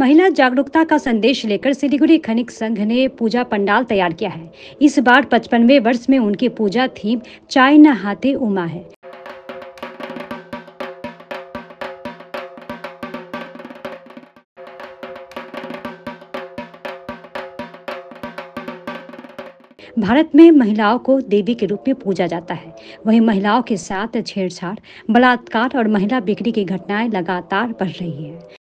महिला जागरूकता का संदेश लेकर सिलीगुड़ी खनिक संघ ने पूजा पंडाल तैयार किया है। इस बार 55वें वर्ष में उनकी पूजा थीम चाय नहाते उमा है। भारत में महिलाओं को देवी के रूप में पूजा जाता है। वहीं महिलाओं के साथ छेड़छाड़, बलात्कार और महिला बिक्री की घटनाएं लगातार बढ़ रही है।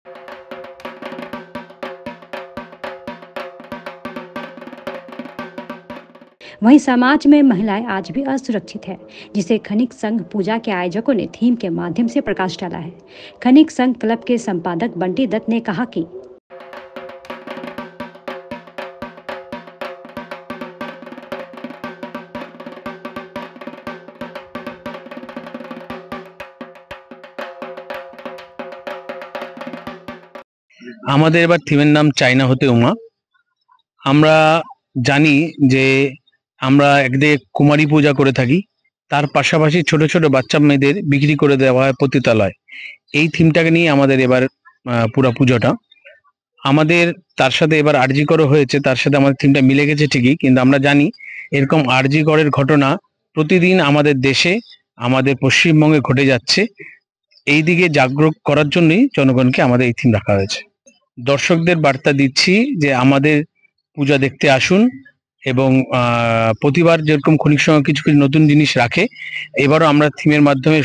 वहीं समाज में महिलाएं आज भी असुरक्षित है, जिसे खनिक संघ पूजा के आयोजकों ने थीम के माध्यम से प्रकाश डाला है। खनिक संघ क्लब के संपादक बंटी दत्त ने कहा कि আমাদের এবার থিমের নাম চায়না হতে উমা। আমরা জানি যে আমরা একদিকে কুমারী পূজা করে থাকি, তার পাশাপাশি ছোট ছোট বাচ্চা মেয়েদের বিক্রি করে দেওয়া হয় পতিতালয়। এই থিমটাকে নিয়ে আমাদের এবার পুরো পুজোটা আমাদের তার সাথে এবার আরজি করো হয়েছে, তার সাথে আমাদের থিমটা মিলে গেছে ঠিকই, কিন্তু আমরা জানি এরকম আরজি করের ঘটনা প্রতিদিন আমাদের দেশে, আমাদের পশ্চিমবঙ্গে ঘটে যাচ্ছে। এই দিকে জাগরুক করার জন্যই জনগণকে আমাদের এই থিম রাখা হয়েছে। দর্শকদের বার্তা দিচ্ছি যে আমাদের পূজা দেখতে আসুন এবং প্রতিবার যেরকম খনিক সংঘ কিছু কিছু নতুন জিনিস রাখে, এবারও আমরা থিমের মাধ্যমে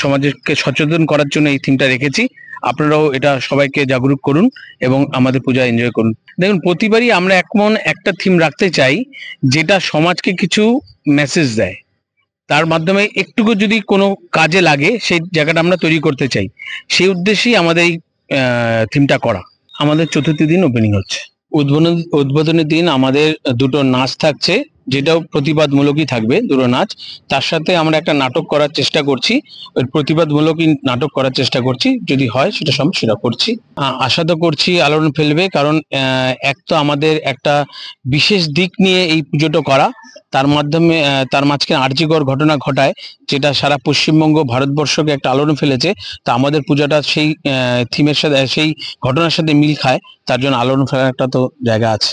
সমাজকে সচেতন করার জন্য এই থিমটা রেখেছি। আপনারাও এটা সবাইকে জাগরুক করুন এবং আমাদের পূজা এনজয় করুন। দেখুন, প্রতিবারই আমরা একটা থিম রাখতে চাই যেটা সমাজকে কিছু মেসেজ দেয়, তার মাধ্যমে একটুকু যদি কোনো কাজে লাগে সেই জায়গাটা আমরা তৈরি করতে চাই। সেই উদ্দেশ্যেই আমাদের এই থিমটা করা। আমাদের চতুর্থ দিন ওপেনিং হচ্ছে। উদ্বোধনের দিন আমাদের দুটো নাচ থাকছে, যেটাও প্রতিবাদমূলকই থাকবে দুটো নাচ। তার সাথে আমরা একটা নাটক করার চেষ্টা করছি, ওই প্রতিবাদমূলকই নাটক করার চেষ্টা করছি। যদি হয় সেটা করছি। আশা তো করছি আলোড়ন ফেলবে, কারণ এক তো আমাদের একটা বিশেষ দিক নিয়ে এই পুজোটা করা, তার মাধ্যমে তার মাঝখানে আরজিকর ঘটনা ঘটায়, যেটা সারা পশ্চিমবঙ্গ ভারতবর্ষকে একটা আলোড়ন ফেলেছে। তা আমাদের পূজাটা সেই থিমের সাথে, সেই ঘটনার সাথে মিল খায়, তার জন্য আলোড়ন ফেলার একটা তো জায়গা আছে।